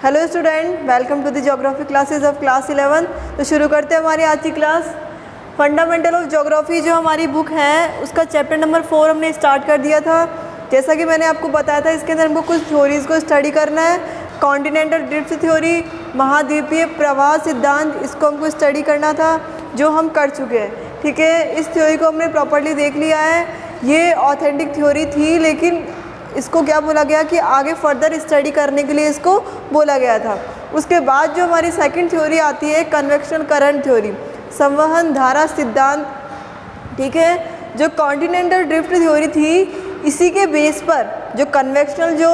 Hello student, welcome to the geography classes of class 11। तो शुरू करते हैं हमारी आज की क्लास। फंडामेंटल ऑफ ज्योग्राफी जो हमारी बुक है उसका चैप्टर नंबर 4 हमने स्टार्ट कर दिया था। जैसा कि मैंने आपको बताया था, इसके अंदर हमको कुछ थ्योरीज़ को स्टडी करना है। कॉन्टिनेंटल ड्रिफ्ट थ्योरी, महाद्वीपीय प्रवाह सिद्धांत, इसको हमको स्टडी करना था जो हम कर चुके हैं। ठीक है, इस थ्योरी को हमने प्रॉपर्ली देख लिया है। ये ऑथेंटिक थ्योरी थी, लेकिन इसको क्या बोला गया कि आगे फर्दर स्टडी करने के लिए इसको बोला गया था। उसके बाद जो हमारी सेकंड थ्योरी आती है कन्वेक्शन करंट थ्योरी, संवहन धारा सिद्धांत। ठीक है, जो कॉन्टिनेंटल ड्रिफ्ट थ्योरी थी इसी के बेस पर जो कन्वेक्शनल जो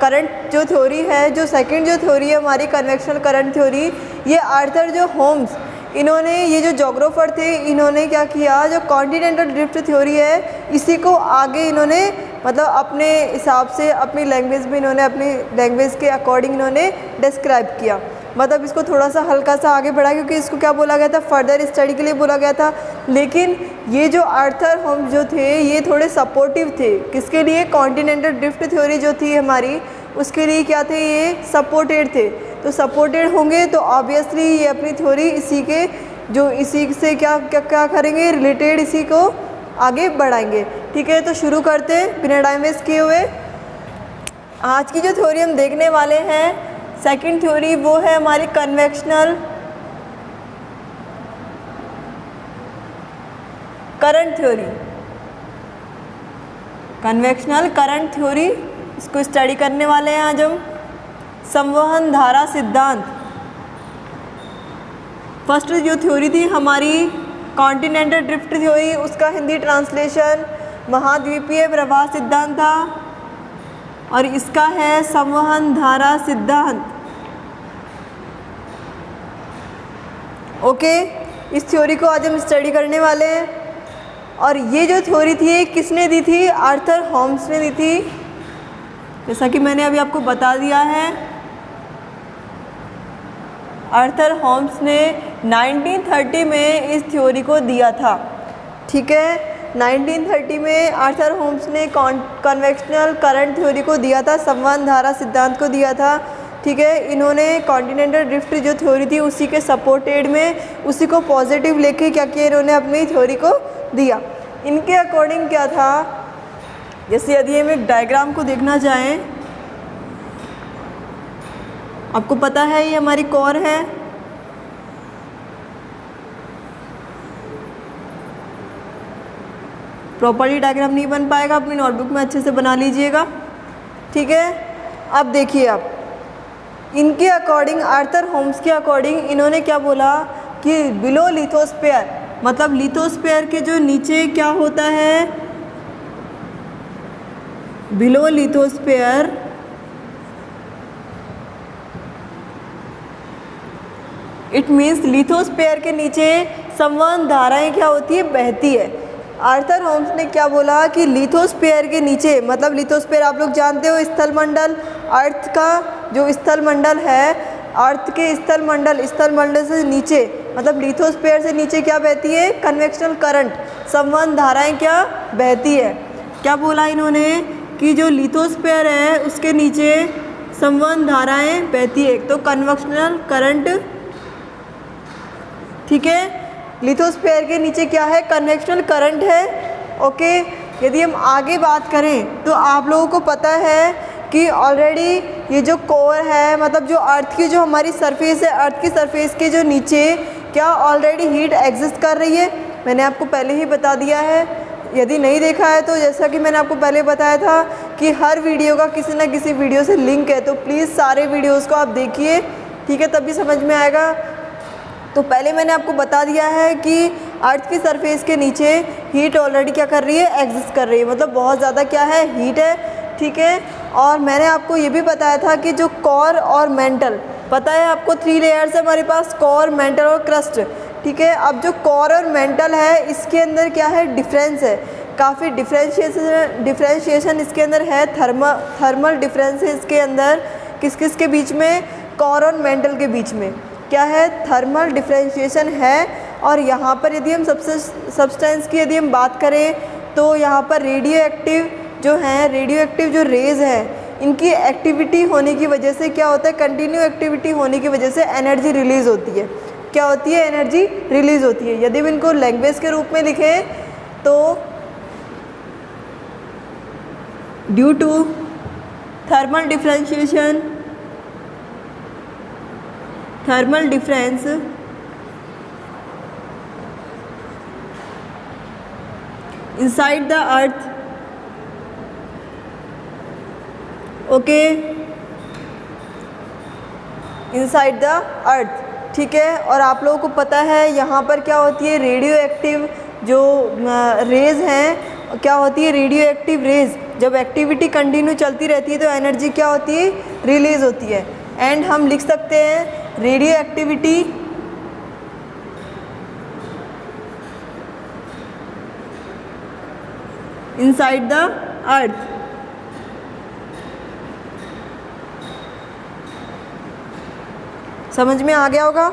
करंट जो थ्योरी है, जो सेकंड जो थ्योरी है हमारी कन्वेक्शनल करंट थ्योरी, ये आर्थर जो होम्स, इन्होंने ये जो जोग्राफर थे इन्होंने क्या किया, जो कॉन्टिनेंटल ड्रिफ्ट थ्योरी है इसी को आगे इन्होंने मतलब अपने हिसाब से अपनी लैंग्वेज में इन्होंने अपनी लैंग्वेज के अकॉर्डिंग इन्होंने डिस्क्राइब किया। मतलब इसको थोड़ा सा हल्का सा आगे बढ़ा, क्योंकि इसको क्या बोला गया था, फर्दर स्टडी के लिए बोला गया था। लेकिन ये जो आर्थर होम्स जो थे ये थोड़े सपोर्टिव थे। किसके लिए? कॉन्टिनेंटल ड्रिफ्ट थ्योरी जो थी हमारी उसके लिए क्या थे, ये सपोर्टेड थे। तो सपोर्टेड होंगे तो ऑब्वियसली ये अपनी थ्योरी इसी के जो इसी से क्या क्या क्या करेंगे, रिलेटेड इसी को आगे बढ़ाएंगे। ठीक है, तो शुरू करते हैं बिना टाइम वेस्ट किए हुए। आज की जो थ्योरी हम देखने वाले हैं सेकंड थ्योरी, वो है हमारी convectional current theory. Convectional current theory, इसको स्टडी करने वाले हैं आज हम। संवहन धारा सिद्धांत, फर्स्ट जो थ्योरी थी हमारी कॉन्टिनेंटल ड्रिफ्ट थ्योरी, उसका हिंदी ट्रांसलेशन महाद्वीपीय प्रवाह सिद्धांत था, और इसका है संवहन धारा सिद्धांत। ओके, इस थ्योरी को आज हम स्टडी करने वाले हैं। और ये जो थ्योरी थी किसने दी थी? आर्थर होम्स ने दी थी, जैसा कि मैंने अभी आपको बता दिया है। आर्थर होम्स ने 1930 में इस थ्योरी को दिया था। ठीक है, 1930 में आर्थर होम्स ने कन्वेक्शनल करंट थ्योरी को दिया था, संवहन धारा सिद्धांत को दिया था। ठीक है, इन्होंने कॉन्टिनेंटल ड्रिफ्ट जो थ्योरी थी उसी के सपोर्टेड में उसी को पॉजिटिव लेके क्या किया, इन्होंने अपनी थ्योरी को दिया। इनके अकॉर्डिंग क्या था, जैसे यदि हम एक डायग्राम को देखना चाहें, आपको पता है ये हमारी कोर है। प्रॉपर्ली डायग्राम नहीं बन पाएगा, अपनी नोटबुक में अच्छे से बना लीजिएगा। ठीक है, अब देखिए आप इनके अकॉर्डिंग, आर्थर होम्स के अकॉर्डिंग इन्होंने क्या बोला कि बिलो लिथोस्फीयर, मतलब लिथोस्फीयर के जो नीचे क्या होता है, below lithosphere it means lithosphere के नीचे संवहन धाराएं क्या होती है, बहती है। आर्थर होम्स ने क्या बोला कि लिथोस्फीयर के नीचे, मतलब लिथोस्फीयर आप लोग जानते हो स्थल मंडल, अर्थ का जो स्थल मंडल है, अर्थ के स्थल मंडल से नीचे, मतलब लिथोस्फीयर से नीचे क्या बहती है, कन्वेक्शनल करंट, संवहन धाराएं क्या बहती है। क्या बोला इन्होंने कि जो लिथोस्फीयर है उसके नीचे संवहन धाराएं बहती है, तो कन्वेक्शनल करंट। ठीक है, लिथोस्फीयर के नीचे क्या है, कन्वेक्शनल करंट है। ओके, यदि हम आगे बात करें तो आप लोगों को पता है कि ऑलरेडी ये जो कोर है, मतलब जो अर्थ की जो हमारी सरफेस है, अर्थ की सरफेस के जो नीचे क्या ऑलरेडी हीट एग्जिस्ट कर रही है। मैंने आपको पहले ही बता दिया है, यदि नहीं देखा है तो जैसा कि मैंने आपको पहले बताया था कि हर वीडियो का किसी न किसी वीडियो से लिंक है, तो प्लीज़ सारे वीडियोज़ को आप देखिए। ठीक है, तभी समझ में आएगा। तो पहले मैंने आपको बता दिया है कि अर्थ की सरफेस के नीचे हीट ऑलरेडी क्या कर रही है, एग्जिस्ट कर रही है, मतलब बहुत ज़्यादा क्या है, हीट है। ठीक है, और मैंने आपको ये भी बताया था कि जो कोर और मेंटल, पता है आपको 3 लेयर्स है हमारे पास, कोर, मेंटल और क्रस्ट। ठीक है, अब जो कोर और मेंटल है इसके अंदर क्या है, डिफरेंस है, काफ़ी डिफ्रेंशिएशन इसके अंदर है, थर्मल डिफरेंस है इसके अंदर। किस किस के बीच में? कोर और मेंटल के बीच में क्या है, थर्मल डिफ्रेंशिएशन है। और यहाँ पर यदि हम सब्सटेंस की यदि हम बात करें तो यहाँ पर रेडियो एक्टिव जो रेज हैं इनकी एक्टिविटी होने की वजह से क्या होता है, कंटिन्यू एक्टिविटी होने की वजह से एनर्जी रिलीज़ होती है। क्या होती है, एनर्जी रिलीज़ होती है। यदि हम इनको लैंग्वेज के रूप में लिखें तो due to thermal differentiation, thermal difference inside the earth, okay, inside the earth, ठीक है। और आप लोगों को पता है यहाँ पर क्या होती है, रेडियो एक्टिव जो रेज हैं, क्या होती है, रेडियो एक्टिव रेज जब एक्टिविटी कंटिन्यू चलती रहती है तो एनर्जी क्या होती है, रिलीज़ होती है। एंड हम लिख सकते हैं radio activity inside the earth. समझ में आ गया होगा।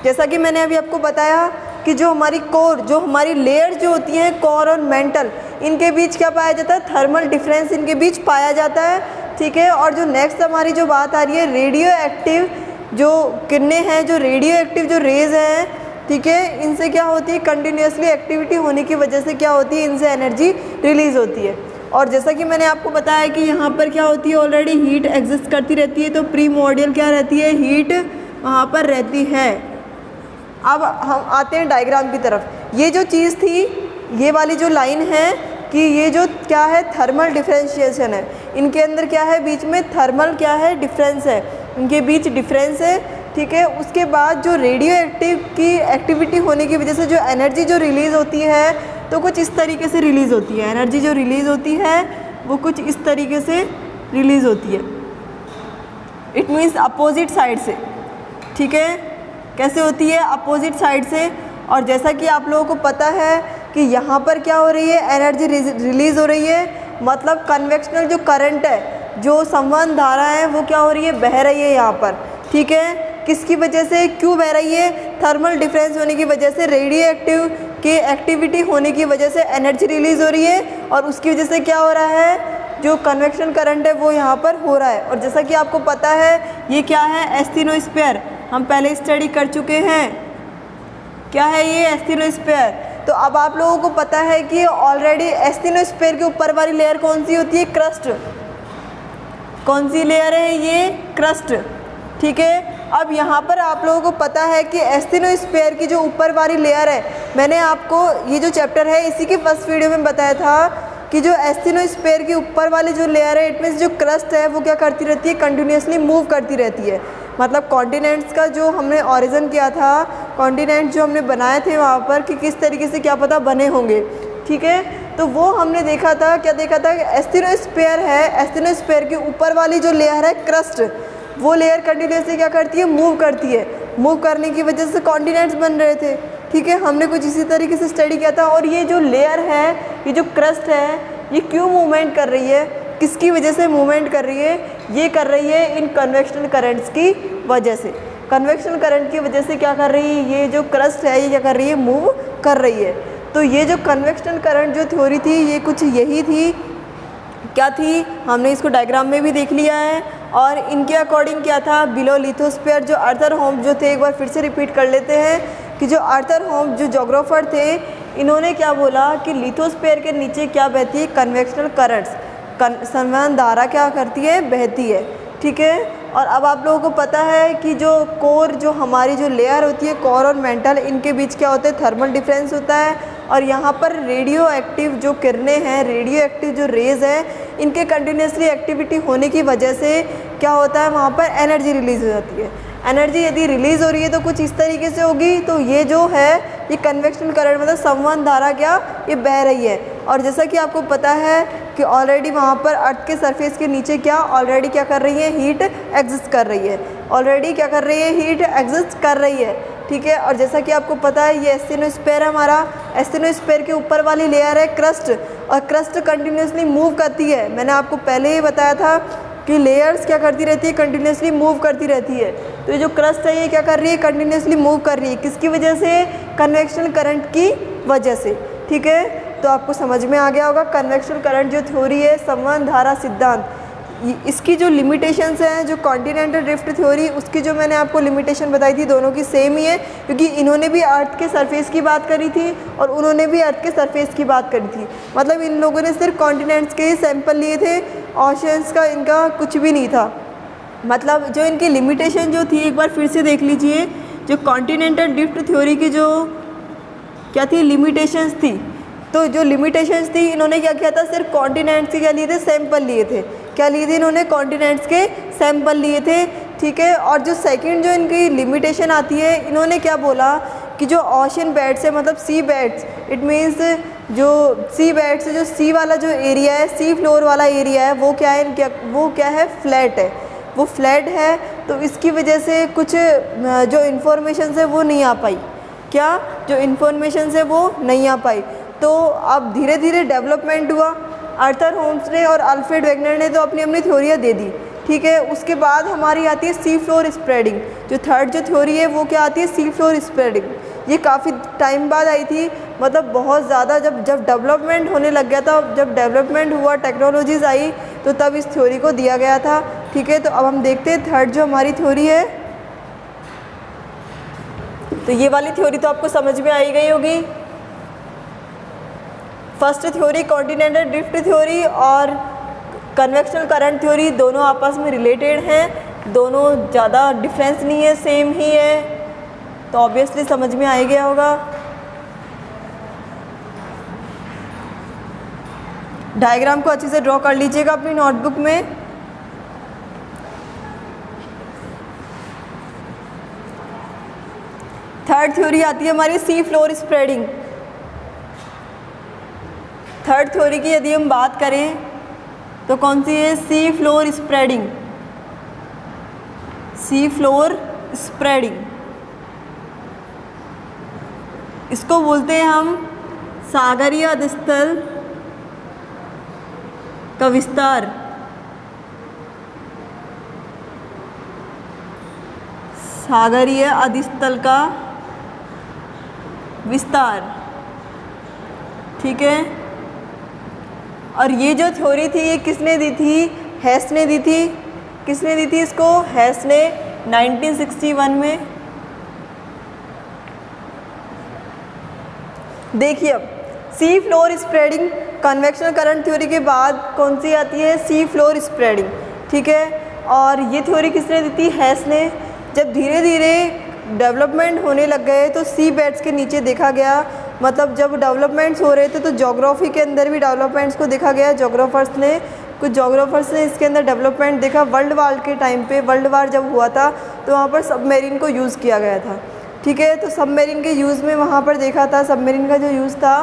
जैसा कि मैंने अभी आपको बताया कि जो हमारी कोर, जो हमारी लेयर जो होती हैं कोर और मेंटल, इनके बीच क्या पाया जाता है, थर्मल डिफरेंस इनके बीच पाया जाता है, ठीक है। और जो नेक्स्ट हमारी जो बात आ रही है, रेडियो एक्टिव जो किरणें हैं, जो रेडियो एक्टिव जो रेज हैं, ठीक है, इनसे क्या होती है, कंटिन्यूसली एक्टिविटी होने की वजह से क्या होती है, इनसे एनर्जी रिलीज़ होती है। और जैसा कि मैंने आपको बताया कि यहाँ पर क्या होती है, ऑलरेडी हीट एग्जिस्ट करती रहती है, तो प्रीमोर्डियल क्या रहती है, हीट वहाँ पर रहती है। अब हम आते हैं डायग्राम की तरफ। ये जो चीज़ थी, ये वाली जो लाइन है कि ये जो क्या है, थर्मल डिफरेंशिएशन है, इनके अंदर क्या है, बीच में थर्मल क्या है, डिफरेंस है, इनके बीच डिफरेंस है, ठीक है। उसके बाद जो रेडियो एक्टिव की एक्टिविटी होने की वजह से जो एनर्जी जो रिलीज़ होती है, तो कुछ इस तरीके से रिलीज़ होती है। एनर्जी जो रिलीज़ होती है वो कुछ इस तरीके से रिलीज़ होती है। इट मीन्स अपोजिट साइड से, ठीक है। कैसे होती है, अपोजिट साइड से। और जैसा कि आप लोगों को पता है कि यहाँ पर क्या हो रही है, एनर्जी रिलीज़ हो रही है, मतलब कन्वेक्शनल जो करंट है, जो संवहन धारा है, वो क्या हो रही है, बह रही है यहाँ पर, ठीक है। किसकी वजह से, क्यों बह रही है, थर्मल डिफरेंस होने की वजह से, रेडियो एक्टिव की एक्टिविटी होने की वजह से एनर्जी रिलीज़ हो रही है, और उसकी वजह से क्या हो रहा है, जो कन्वेक्शन करंट है वो यहाँ पर हो रहा है। और जैसा कि आपको पता है ये क्या है, एस्टेनोस्फीयर, हम पहले स्टडी कर चुके हैं। क्या है ये, एस्टेनोस्फीयर। तो अब आप लोगों को पता है कि ऑलरेडी एस्टेनोस्फीयर के ऊपर वाली लेयर कौन सी होती है, क्रस्ट। कौन सी लेयर है ये, क्रस्ट, ठीक है। अब यहाँ पर आप लोगों को पता है कि एस्टेनोस्फीयर की जो ऊपर वाली लेयर है, मैंने आपको ये जो चैप्टर है इसी के फर्स्ट वीडियो में बताया था कि जो एस्टेनोस्फीयर की ऊपर वाली जो लेयर है, इट मीन्स जो क्रस्ट है वो क्या करती रहती है, कंटिन्यूसली मूव करती रहती है। मतलब कॉन्टिनेंट्स का जो हमने ऑरिजिन किया था, कॉन्टिनेंट जो हमने बनाए थे वहाँ पर कि किस तरीके से क्या पता बने होंगे, ठीक है। तो वो हमने देखा था, क्या देखा था, एस्टेनोस्फीयर है, एस्टेनोस्फीयर के ऊपर वाली जो लेयर है क्रस्ट, वो लेयर कंटिन्यूसली क्या करती है, मूव करती है। मूव करने की वजह से कॉन्टिनेंट्स बन रहे थे, ठीक है। हमने कुछ इसी तरीके से स्टडी किया था। और ये जो लेयर है, ये जो क्रस्ट है, ये क्यों मूवमेंट कर रही है, किसकी वजह से मूवमेंट कर रही है, ये कर रही है इन कन्वेक्शनल करंट्स की वजह से। कन्वेक्शनल करंट की वजह से क्या कर रही है, ये जो क्रस्ट है ये क्या कर रही है, मूव कर रही है। तो ये जो कन्वेक्शनल करंट जो थ्योरी थी, ये कुछ यही थी। क्या थी, हमने इसको डायग्राम में भी देख लिया है। और इनके अकॉर्डिंग क्या था, बिलो लिथोस्फीयर जो आर्थर होम जो थे, एक बार फिर से रिपीट कर लेते हैं कि जो आर्थर होम जो जोग्राफर थे, इन्होंने क्या बोला कि लिथोस्फीयर के नीचे क्या बहती है, कन्वेक्शनल करंट्स, संवहन धारा क्या करती है, बहती है, ठीक है। और अब आप लोगों को पता है कि जो कोर, जो हमारी जो लेयर होती है, कोर और मेंटल, इनके बीच क्या होता है, थर्मल डिफरेंस होता है। और यहाँ पर रेडियो एक्टिव जो किरणें हैं, रेडियो एक्टिव जो रेज है, इनके कंटिन्यूसली एक्टिविटी होने की वजह से क्या होता है, वहाँ पर एनर्जी रिलीज़ हो जाती है। एनर्जी यदि रिलीज़ हो रही है तो कुछ इस तरीके से होगी। तो ये जो है, ये कन्वेक्शनल करंट मतलब संवहन धारा क्या, ये बह रही है। और जैसा कि आपको पता है कि ऑलरेडी वहाँ पर अर्थ के सरफेस के नीचे क्या ऑलरेडी क्या कर रही है, हीट एग्जिस्ट कर रही है। ऑलरेडी क्या कर रही है, हीट एग्जिस्ट कर रही है, ठीक है। और जैसा कि आपको पता है ये एस्टेनोस्फीयर है हमारा, एस्टेनोस्फीयर के ऊपर वाली लेयर है क्रस्ट, और क्रस्ट कंटिन्यूसली मूव करती है। मैंने आपको पहले ही बताया था कि लेयर्स क्या करती रहती है, कंटिन्यूसली मूव करती रहती है। तो ये जो क्रस्ट है ये क्या कर रही है, कंटिन्यूसली मूव कर रही है, किसकी वजह से, कन्वेक्शनल करंट की वजह से, ठीक है। तो आपको समझ में आ गया होगा कन्वेक्शनल करंट जो थ्योरी है, संवहन धारा सिद्धांत, इसकी जो लिमिटेशंस हैं, जो कॉन्टिनेंटल ड्रिफ्ट थ्योरी, उसकी जो मैंने आपको लिमिटेशन बताई थी, दोनों की सेम ही है, क्योंकि इन्होंने भी अर्थ के सरफेस की बात करी थी और उन्होंने भी अर्थ के सरफेस की बात करी थी। मतलब इन लोगों ने सिर्फ कॉन्टिनेंट्स के ही सैंपल लिए थे, ओशंस का इनका कुछ भी नहीं था। मतलब जो इनकी लिमिटेशन जो थी, एक बार फिर से देख लीजिए, जो कॉन्टिनेंटल ड्रिफ्ट थ्योरी की जो क्या थी, लिमिटेशंस थी, तो जो लिमिटेशंस थी, इन्होंने क्या किया था, सिर्फ कॉन्टिनेंट्स के क्या लिए थे, सैंपल लिए थे। क्या लिए थे इन्होंने, कॉन्टिनेंट्स के सैंपल लिए थे, ठीक है। और जो सेकंड जो इनकी लिमिटेशन आती है, इन्होंने क्या बोला कि जो ओशन बेड्स है, मतलब सी बेड्स, इट मीन्स जो सी बेड्स है, जो सी वाला जो एरिया है, सी फ्लोर वाला एरिया है, वो क्या है, वो क्या है, फ्लैट है, वो फ्लैट है। तो इसकी वजह से कुछ जो इन्फॉर्मेशन है वो नहीं आ पाई, क्या जो इन्फॉर्मेशन है वो नहीं आ पाई। तो अब धीरे धीरे डेवलपमेंट हुआ। आर्थर होम्स ने और अल्फ्रेड वेगनर ने तो अपनी अपनी थ्योरियाँ दे दी, ठीक है। उसके बाद हमारी आती है सी फ्लोर स्प्रेडिंग। जो थर्ड जो थ्योरी है वो क्या आती है, सी फ्लोर स्प्रेडिंग। ये काफ़ी टाइम बाद आई थी, मतलब बहुत ज़्यादा जब डेवलपमेंट होने लग गया था, जब डेवलपमेंट हुआ, टेक्नोलॉजीज़ आई, तो तब इस थ्योरी को दिया गया था, ठीक है। तो अब हम देखते हैं थर्ड जो हमारी थ्योरी है। तो ये वाली थ्योरी तो आपको समझ में आई गई होगी। First theory continental drift theory और कन्वेक्शनल करंट थ्योरी दोनों आपस में रिलेटेड हैं, दोनों ज़्यादा डिफरेंस नहीं है, सेम ही है, तो ऑब्वियसली समझ में आ ही गया होगा। डायग्राम को अच्छे से ड्रॉ कर लीजिएगा अपनी नोटबुक में। थर्ड थ्योरी आती है हमारी sea floor spreading. Third theory की यदि हम बात करें तो कौन सी है, सी फ्लोर स्प्रेडिंग। सी फ्लोर स्प्रेडिंग, इसको बोलते हैं हम सागरीय अधस्थल का विस्तार। सागरीय अधस्थल का विस्तार, ठीक है। और ये जो थ्योरी थी, ये किसने दी थी, हेस ने दी थी। किसने दी थी इसको, हेस ने 1961 में। देखिए अब सी floor spreading, convectional current theory के बाद कौन सी आती है, सी फ्लोर स्प्रेडिंग, ठीक है। और ये थ्योरी किसने दी थी, हेस ने। जब धीरे धीरे डेवलपमेंट होने लग गए तो सी बेड्स के नीचे देखा गया, मतलब जब डेवलपमेंट्स हो रहे थे तो ज्योग्राफी के अंदर भी डेवलपमेंट्स को देखा गया। कुछ जोग्राफर्स ने इसके अंदर डेवलपमेंट देखा। वर्ल्ड वार के टाइम पे, वर्ल्ड वार जब हुआ था तो वहाँ पर सबमरीन को यूज़ किया गया था, ठीक है। तो सबमरीन के यूज़ में वहाँ पर देखा था, सबमरीन का जो यूज़ था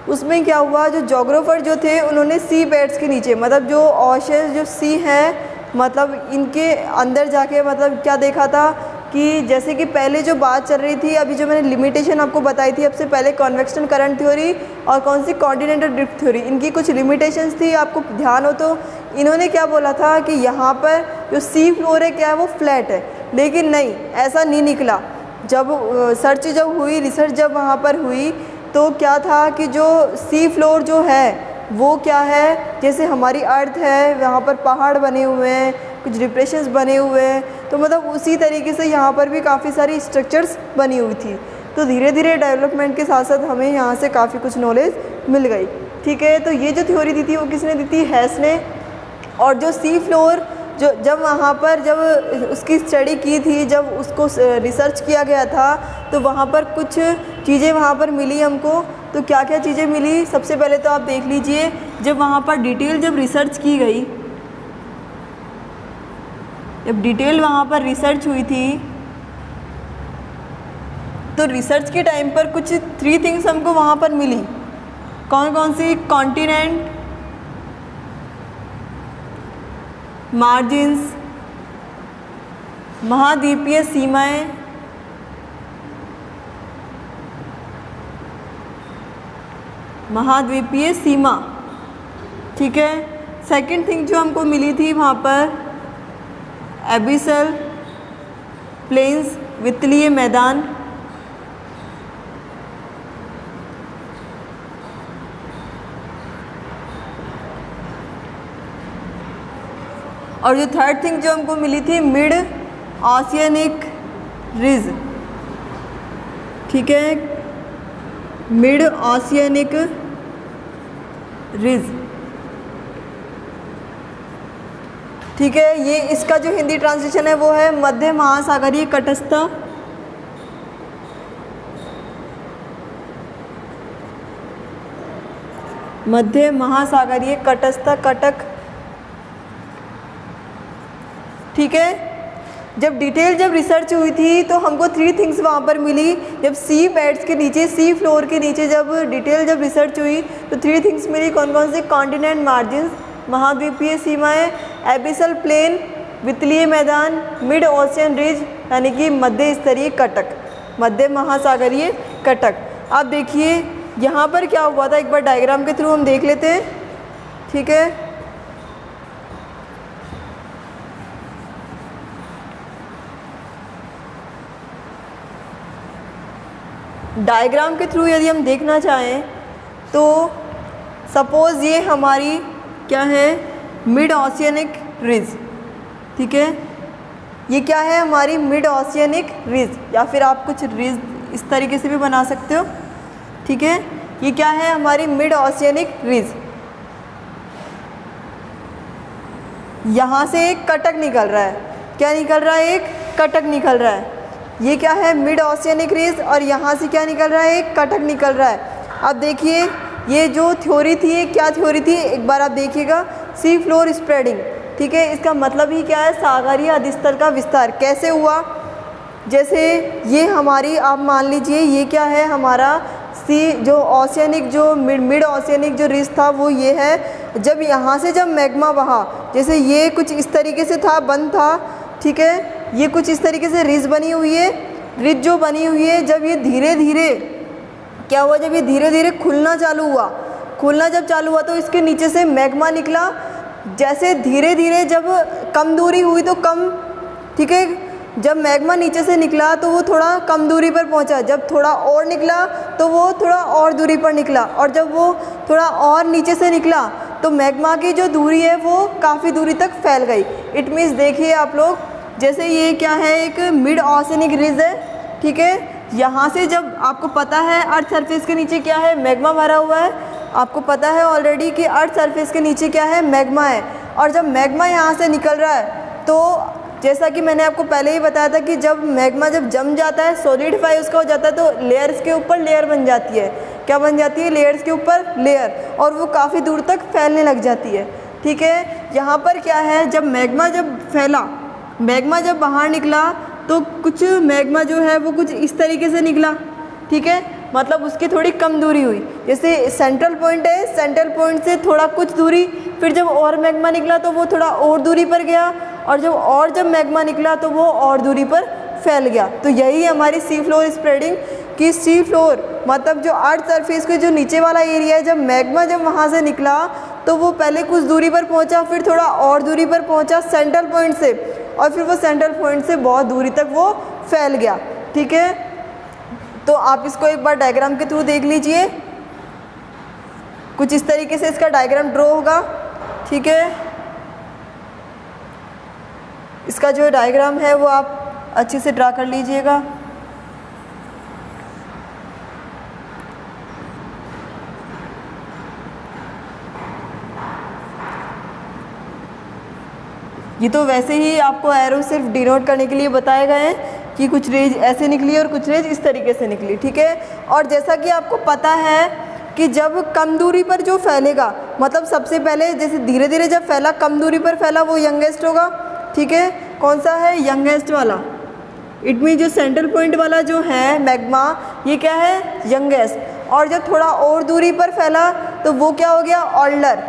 उसमें क्या हुआ, जो जोग्राफर जो थे उन्होंने सी बेड्स के नीचे, मतलब जो ओशन जो सी हैं, मतलब इनके अंदर जाके मतलब क्या देखा था कि जैसे कि पहले जो बात चल रही थी, अभी जो मैंने लिमिटेशन आपको बताई थी, अब से पहले कन्वेक्शनल करंट थ्योरी और कौन सी कॉन्टिनेंटल ड्रिफ्ट थ्योरी, इनकी कुछ लिमिटेशंस थी, आपको ध्यान हो तो। इन्होंने क्या बोला था कि यहाँ पर जो सी फ्लोर है क्या है, वो फ्लैट है, लेकिन नहीं, ऐसा नहीं निकला। जब सर्च जब हुई, रिसर्च जब वहाँ पर हुई, तो क्या था कि जो सी फ्लोर जो है वो क्या है, जैसे हमारी अर्थ है, वहाँ पर पहाड़ बने हुए हैं, कुछ डिप्रेशंस बने हुए हैं, तो मतलब उसी तरीके से यहाँ पर भी काफ़ी सारी स्ट्रक्चर्स बनी हुई थी। तो धीरे धीरे डेवलपमेंट के साथ साथ हमें यहाँ से काफ़ी कुछ नॉलेज मिल गई, ठीक है। तो ये जो थ्योरी दी थी वो किसने दी थी, हेस ने। और जो सी फ्लोर जो जब वहाँ पर जब उसकी स्टडी की थी, जब उसको रिसर्च किया गया था, तो वहाँ पर कुछ चीज़ें वहाँ पर मिली हमको। तो क्या क्या चीज़ें मिली, सबसे पहले तो आप देख लीजिए, जब वहाँ पर डिटेल जब रिसर्च की गई, जब डिटेल वहाँ पर रिसर्च हुई थी, तो रिसर्च के टाइम पर कुछ 3 थिंग्स हमको वहाँ पर मिली। कौन कौन सी, कॉन्टिनेंट, मार्जिन्स, महाद्वीपीय सीमाएं, महाद्वीपीय सीमा, ठीक है। सेकंड थिंग जो हमको मिली थी वहाँ पर, एबिसल प्लेन्स, वितलीय मैदान, और जो थर्ड थिंग जो हमको मिली थी मिड ओशियनिक रिज, ठीक है, मिड ओशियनिक रिज, ठीक है। ये इसका जो हिंदी ट्रांसलेशन है वो है मध्य महासागरीय तटस्थ, मध्य महासागरीय तटस्थ कटक, ठीक है। जब रिसर्च हुई थी तो हमको 3 थिंग्स वहाँ पर मिली। जब सी बेड्स के नीचे, सी फ्लोर के नीचे जब रिसर्च हुई तो 3 थिंग्स मिली। कौन कौन से? कॉन्टिनेंट मार्जिन्स, महाद्वीपीय सीमाएं, एबिसल प्लेन, वितलीय मैदान, मिड ओशियन रिज यानी कि मध्य स्तरीय कटक, मध्य महासागरीय कटक। आप देखिए यहाँ पर क्या हुआ था, एक बार डायग्राम के थ्रू हम देख लेते हैं, ठीक है। डायग्राम के थ्रू यदि हम देखना चाहें तो सपोज़ ये हमारी क्या है, मिड ओशियनिक रिज, ठीक है। ये क्या है हमारी मिड ओशियनिक रिज, या फिर आप कुछ रिज इस तरीके से भी बना सकते हो, ठीक है। ये क्या है हमारी मिड ओशियनिक रिज। यहाँ से एक कटक निकल रहा है, क्या निकल रहा है? एक कटक निकल रहा है। ये क्या है? मिड ओशियनिक रिज, और यहाँ से क्या निकल रहा है? एक कटक निकल रहा है। अब देखिए ये जो थ्योरी थी, ये क्या थ्योरी थी, एक बार आप देखिएगा, सी फ्लोर स्प्रेडिंग, ठीक है। इसका मतलब ही क्या है? सागरीय अधिस्तर का विस्तार। कैसे हुआ? जैसे ये हमारी, आप मान लीजिए ये क्या है हमारा सी, जो ओशियनिक, जो मिड ओशियनिक जो रिज था वो ये है। जब यहाँ से जब मैग्मा बहा, जैसे ये कुछ इस तरीके से था, बंद था, ठीक है, ये कुछ इस तरीके से रिज बनी हुई है। रिज जो बनी हुई है, जब ये धीरे धीरे क्या हुआ, जब ये धीरे धीरे खुलना चालू हुआ, खुलना जब चालू हुआ तो इसके नीचे से मैग्मा निकला। जैसे धीरे धीरे जब कम दूरी हुई तो कम, ठीक है, जब मैग्मा नीचे से निकला तो वो थोड़ा कम दूरी पर पहुंचा, जब थोड़ा और निकला तो वो थोड़ा और दूरी पर निकला, और जब वो थोड़ा और नीचे से निकला तो मैग्मा की जो दूरी है वो काफ़ी दूरी तक फैल गई। इट मीन्स देखिए आप लोग, जैसे ये क्या है, एक मिड ओशियनिक रिज है, ठीक है। यहाँ से जब आपको पता है अर्थ सरफेस के नीचे क्या है, मैग्मा भरा हुआ है, आपको पता है ऑलरेडी कि अर्थ सरफेस के नीचे क्या है, मैग्मा है। और जब मैग्मा यहाँ से निकल रहा है तो जैसा कि मैंने आपको पहले ही बताया था कि जब मैग्मा जब जम जाता है, सॉलिडिफाई उसका हो जाता है, तो लेयर्स के ऊपर लेयर बन जाती है। क्या बन जाती है? लेयर्स के ऊपर लेयर, और वो काफ़ी दूर तक फैलने लग जाती है, ठीक है। यहाँ पर क्या है, जब मैग्मा जब फैला, मैग्मा जब बाहर निकला तो कुछ मैग्मा जो है वो कुछ इस तरीके से निकला, ठीक है, मतलब उसकी थोड़ी कम दूरी हुई। जैसे सेंट्रल पॉइंट है, सेंट्रल पॉइंट से थोड़ा कुछ दूरी, फिर जब और मैग्मा निकला तो वो थोड़ा और दूरी पर गया, और जब मैग्मा निकला तो वो और दूरी पर फैल गया। तो यही हमारी सी फ्लोर स्प्रेडिंग कि सी फ्लोर मतलब जो अर्थ सरफेस के जो नीचे वाला एरिया है, जब मैग्मा जब वहाँ से निकला तो वो पहले कुछ दूरी पर पहुँचा, फिर थोड़ा और दूरी पर पहुँचा सेंट्रल पॉइंट से, और फिर वो सेंट्रल पॉइंट से बहुत दूरी तक वो फैल गया, ठीक है। तो आप इसको एक बार डायग्राम के थ्रू देख लीजिए, कुछ इस तरीके से इसका डायग्राम ड्रॉ होगा, ठीक है। इसका जो डायग्राम है वो आप अच्छे से ड्रा कर लीजिएगा। ये तो वैसे ही आपको एरो सिर्फ डिनोट करने के लिए बताए गए हैं कि कुछ रेज ऐसे निकली और कुछ रेज इस तरीके से निकली, ठीक है। और जैसा कि आपको पता है कि जब कम दूरी पर जो फैलेगा, मतलब सबसे पहले जैसे धीरे धीरे जब फैला, कम दूरी पर फैला, वो यंगेस्ट होगा, ठीक है। कौन सा है? यंगेस्ट वाला। इट मीन जो सेंट्रल पॉइंट वाला जो है मैग्मा, ये क्या है? यंगेस्ट। और जब थोड़ा और दूरी पर फैला तो वो क्या हो गया? ओल्डर,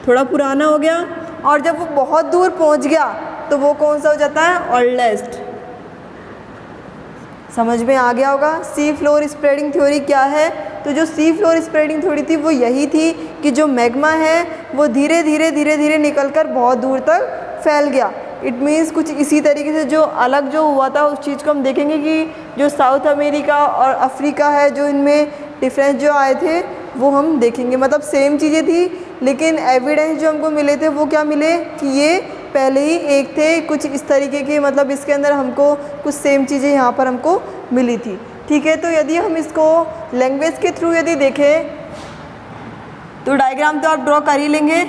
थोड़ा पुराना हो गया। और जब वो बहुत दूर पहुंच गया तो वो कौन सा हो जाता है? ओल्डेस्ट। समझ में आ गया होगा सी फ्लोर स्प्रेडिंग थ्योरी क्या है। तो जो सी फ्लोर स्प्रेडिंग थ्योरी थी वो यही थी कि जो मैग्मा है वो धीरे धीरे निकलकर बहुत दूर तक फैल गया। इट मीन्स कुछ इसी तरीके से जो अलग जो हुआ था उस चीज़ को हम देखेंगे कि जो साउथ अमेरिका और अफ्रीका है, जो इनमें डिफरेंस जो आए थे वो हम देखेंगे। मतलब सेम चीज़ें थी लेकिन एविडेंस जो हमको मिले थे वो क्या मिले कि ये पहले ही एक थे, कुछ इस तरीके के, मतलब इसके अंदर हमको कुछ सेम चीज़ें यहाँ पर हमको मिली थी। ठीक है, तो यदि हम इसको लैंग्वेज के थ्रू यदि देखें तो डायग्राम तो आप ड्रॉ कर ही लेंगे।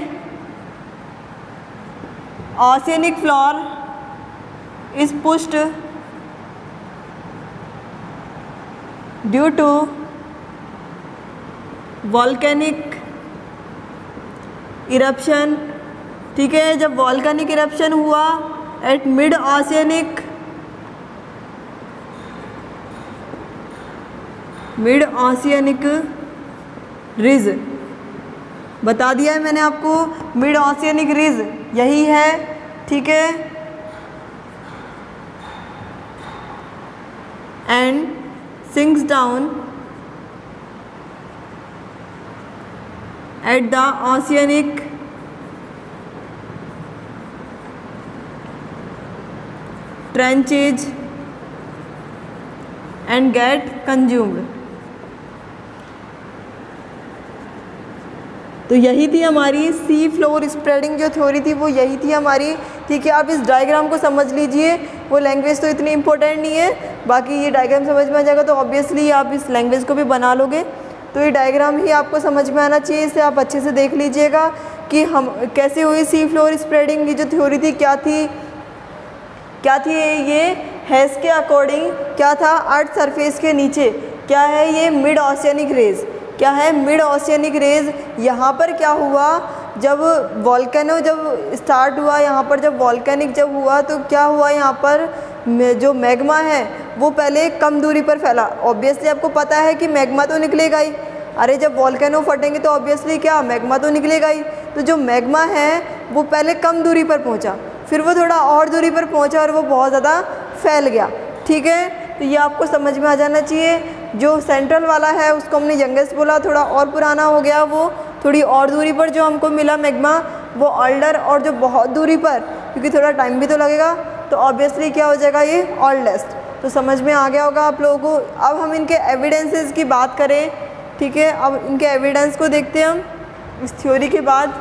Oceanic floor is pushed due to volcanic eruption. ठीक है, जब वॉल्केनिक इरप्शन हुआ एट मिड ओशियनिक रिज, बता दिया है मैंने आपको, मिड ओशियनिक रिज यही है। ठीक है, and sinks down at the oceanic trenches and get consumed. तो यही थी हमारी सी फ्लोर स्प्रेडिंग जो थ्योरी थी, वो यही थी हमारी। ठीक है, आप इस डायग्राम को समझ लीजिए, वो लैंग्वेज तो इतनी इम्पोर्टेंट नहीं है, बाकी ये डायग्राम समझ में आ जाएगा तो ऑब्वियसली आप इस लैंग्वेज को भी बना लोगे। तो ये डायग्राम ही आपको समझ में आना चाहिए, इसे आप अच्छे से देख लीजिएगा कि हम कैसे हुई सी फ्लोर स्प्रेडिंग। ये जो थ्योरी थी क्या थी ये हेस के अकॉर्डिंग क्या था, अर्थ सरफेस के नीचे क्या है, ये मिड ओशियनिक रेज, क्या है, मिड ओशियनिक रेज। यहाँ पर क्या हुआ, जब वॉल्केनो जब स्टार्ट हुआ, यहाँ पर जब वॉल्केनिक जब हुआ तो क्या हुआ, यहाँ पर जो मैग्मा है वो पहले कम दूरी पर फैला। ऑब्वियसली आपको पता है कि मैग्मा तो निकलेगा ही, अरे जब वॉल्केनो फटेंगे तो ऑब्वियसली क्या, मैग्मा तो निकलेगा ही। तो जो मैग्मा है वो पहले कम दूरी पर पहुँचा, फिर वो थोड़ा और दूरी पर पहुँचा और वो बहुत ज़्यादा फैल गया। ठीक है, तो ये आपको समझ में आ जाना चाहिए। जो सेंट्रल वाला है उसको हमने यंगेस्ट बोला, थोड़ा और पुराना हो गया, वो थोड़ी और दूरी पर जो हमको मिला मैग्मा वो ओल्डर, और जो बहुत दूरी पर, क्योंकि थोड़ा टाइम भी तो लगेगा, तो ऑब्वियसली क्या हो जाएगा, ये ओल्डेस्ट। तो समझ में आ गया होगा आप लोगों को। अब हम इनके एविडेंसेस की बात करें। ठीक है, अब इनके एविडेंस को देखते हैं हम इस थ्योरी के बाद।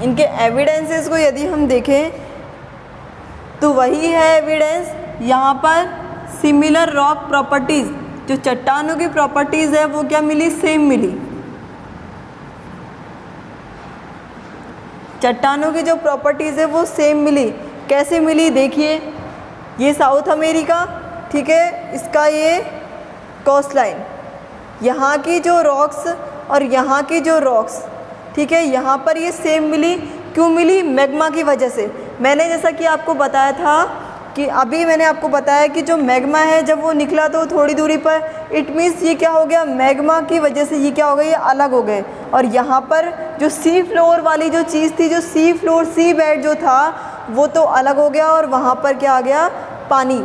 इनके एविडेंसेस को यदि हम देखें तो वही है एविडेंस, यहाँ पर सिमिलर रॉक प्रॉपर्टीज़, जो चट्टानों की प्रॉपर्टीज़ है वो क्या मिली, सेम मिली। चट्टानों की जो प्रॉपर्टीज़ है वो सेम मिली। कैसे मिली, देखिए, ये साउथ अमेरिका, ठीक है, इसका ये कोस्ट लाइन, यहाँ की जो रॉक्स और यहाँ की जो रॉक्स, ठीक है, यहाँ पर ये सेम मिली। क्यों मिली, मैग्मा की वजह से। मैंने जैसा कि आपको बताया था कि अभी मैंने आपको बताया कि जो मैग्मा है जब वो निकला तो थोड़ी दूरी पर, इट मीन्स ये क्या हो गया, मैग्मा की वजह से ये क्या हो गया, ये अलग हो गए। और यहाँ पर जो सी फ्लोर वाली जो चीज़ थी, जो सी फ्लोर सी बेड जो था वो तो अलग हो गया, और वहाँ पर क्या आ गया, पानी,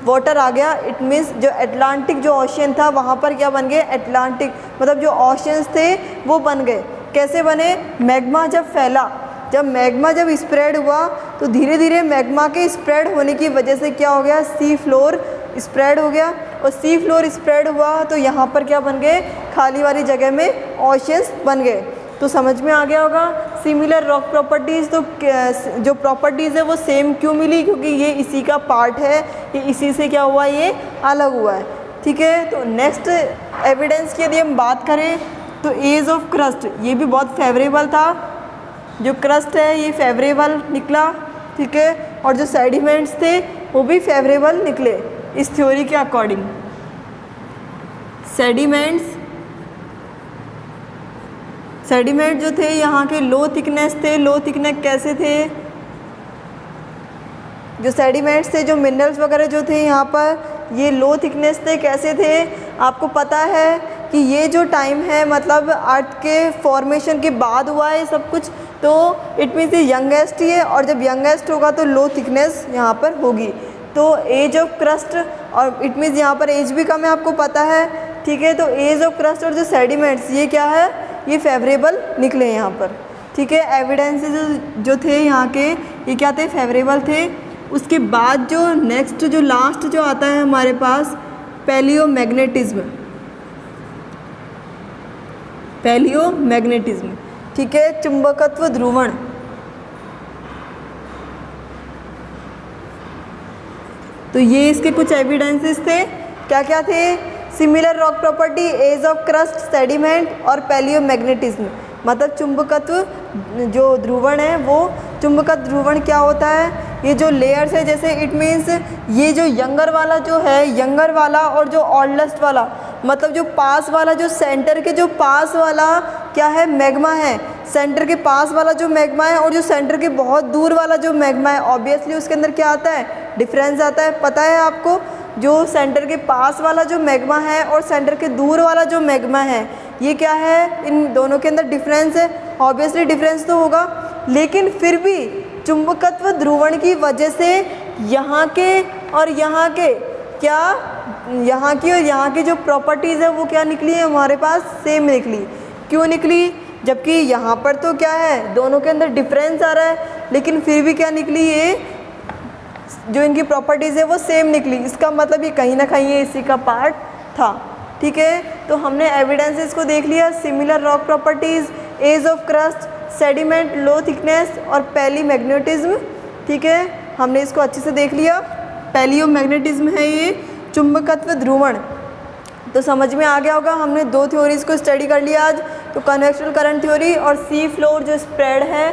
वाटर आ गया। इट मीन्स जो एटलांटिक जो ओशियन था वहाँ पर क्या बन गए, एटलांटिक, मतलब जो ओशियंस थे वो बन गए। कैसे बने, मैग्मा जब फैला, जब मैग्मा जब स्प्रेड हुआ तो धीरे धीरे मैग्मा के स्प्रेड होने की वजह से क्या हो गया, सी फ्लोर स्प्रेड हो गया। और सी फ्लोर स्प्रेड हुआ तो यहाँ पर क्या बन गए, खाली वाली जगह में ओशियंस बन गए। तो समझ में आ गया होगा। सिमिलर रॉक प्रॉपर्टीज़, तो जो प्रॉपर्टीज़ है वो सेम क्यों मिली, क्योंकि ये इसी का पार्ट है, ये इसी से क्या हुआ, ये अलग हुआ है। ठीक है, तो नेक्स्ट एविडेंस की यदि हम बात करें तो एज ऑफ क्रस्ट, ये भी बहुत फेवरेबल था। जो क्रस्ट है ये फेवरेबल निकला, ठीक है, और जो सेडिमेंट्स थे वो भी फेवरेबल निकले इस थ्योरी के अकॉर्डिंग। सेडिमेंट जो थे यहाँ के लो थिकनेस थे। लो थिकनेस कैसे थे, जो सेडिमेंट्स थे, जो मिनरल्स वगैरह जो थे यहाँ पर, ये लो थिकनेस थे। कैसे थे, आपको पता है कि ये जो टाइम है मतलब अर्थ के फॉर्मेशन के बाद हुआ है सब कुछ, तो इट मीन्स ये यंगेस्ट ही है, और जब यंगेस्ट होगा तो लो थिकनेस यहाँ पर होगी। तो एज ऑफ क्रस्ट, और इट मीन्स यहाँ पर एज भी कम है, आपको पता है। ठीक है, तो एज ऑफ क्रस्ट और जो सेडिमेंट्स ये क्या है, ये फेवरेबल निकले यहाँ पर। ठीक है, एविडेंसेस जो थे यहाँ के ये क्या थे, फेवरेबल थे। उसके बाद जो नेक्स्ट जो लास्ट जो आता है हमारे पास पैलियोमैग्नेटिज्म, पैलियोमैग्नेटिज्म, ठीक है। चुंबकत्व ध्रुवण, तो ये इसके कुछ एविडेंसेस थे। क्या क्या थे? Similar rock property, age of crust, sediment और पैलियोमैग्नेटिज्म। मतलब चुंबकत्व जो ध्रुवण है वो चुंबकत्व ध्रुवण क्या होता है? ये जो लेयर्स है, जैसे इट मीन्स ये जो यंगर वाला जो है, यंगर वाला और जो ओल्डेस्ट वाला, मतलब जो पास वाला, जो सेंटर के जो पास वाला क्या है? मैग्मा है। सेंटर के पास वाला जो मैग्मा है और जो सेंटर के बहुत दूर वाला जो मैग्मा है, ऑब्वियसली उसके अंदर क्या आता है? डिफरेंस आता है। पता है आपको? जो सेंटर के पास वाला जो मैग्मा है और सेंटर के दूर वाला जो मैग्मा है, ये क्या है? इन दोनों के अंदर डिफरेंस है। ऑब्वियसली डिफरेंस तो होगा, लेकिन फिर भी चुंबकत्व ध्रुवण की वजह से यहाँ के और यहाँ के क्या, यहाँ की और यहाँ की जो प्रॉपर्टीज़ है वो क्या निकली है? हमारे पास सेम निकली। क्यों निकली? जबकि यहाँ पर तो क्या है? दोनों के अंदर डिफरेंस आ रहा है, लेकिन फिर भी क्या निकली? ये जो इनकी प्रॉपर्टीज़ है वो सेम निकली। इसका मतलब ये कहीं ना कहीं ये इसी का पार्ट था, ठीक है। तो हमने एविडेंसेस को देख लिया, similar rock properties, age of crust, sediment, low thickness और पैलियोमैग्नेटिज्म, ठीक है। हमने इसको अच्छे से देख लिया। पैलियोमैग्नेटिज्म है ये चुंबकत्व ध्रुवण, तो समझ में आ गया होगा। हमने दो थ्योरीज़ को स्टडी कर लिया आज, तो कन्वेक्शनल करंट थ्योरी और सी फ्लोर जो स्प्रेड है,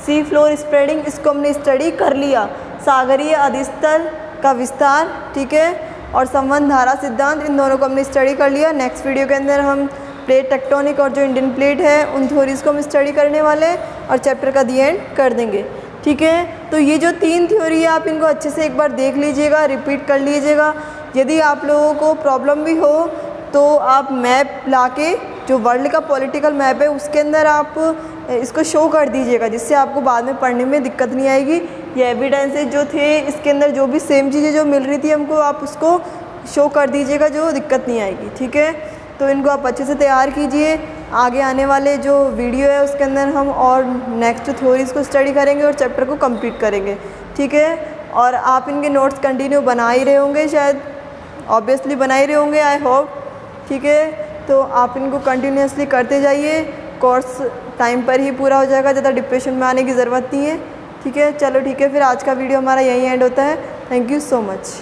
सी फ्लोर स्प्रेडिंग, इसको हमने स्टडी कर लिया। सागरीय अधिस्थल का विस्तार, ठीक है, और संबंध धारा सिद्धांत, इन दोनों को हमने स्टडी कर लिया। नेक्स्ट वीडियो के अंदर हम प्लेट टेक्टोनिक और जो इंडियन प्लेट है उन थ्योरीज़ को हम स्टडी करने वाले हैं और चैप्टर का दी एंड कर देंगे, ठीक है। तो ये जो 3 थ्योरी है आप इनको अच्छे से एक बार देख लीजिएगा, रिपीट कर लीजिएगा। यदि आप लोगों को प्रॉब्लम भी हो तो आप मैप लाके, जो वर्ल्ड का पॉलिटिकल मैप है उसके अंदर आप इसको शो कर दीजिएगा, जिससे आपको बाद में पढ़ने में दिक्कत नहीं आएगी। ये एविडेंसेस जो थे इसके अंदर जो भी सेम चीज़ें जो मिल रही थी हमको, आप उसको शो कर दीजिएगा, जो दिक्कत नहीं आएगी, ठीक है। तो इनको आप अच्छे से तैयार कीजिए। आगे आने वाले जो वीडियो है उसके अंदर हम और नेक्स्ट थ्योरीज़ को स्टडी करेंगे और चैप्टर को कंप्लीट करेंगे, ठीक है। और आप इनके नोट्स कंटिन्यू बना ही रहे होंगे, शायद ऑब्वियसली बना ही रहे होंगे, आई होप, ठीक है। तो आप इनको कंटिन्यूसली करते जाइए, कोर्स टाइम पर ही पूरा हो जाएगा, ज़्यादा डिप्रेशन में आने की ज़रूरत नहीं है, ठीक है। चलो ठीक है, फिर आज का वीडियो हमारा यहीं एंड होता है। Thank you so much.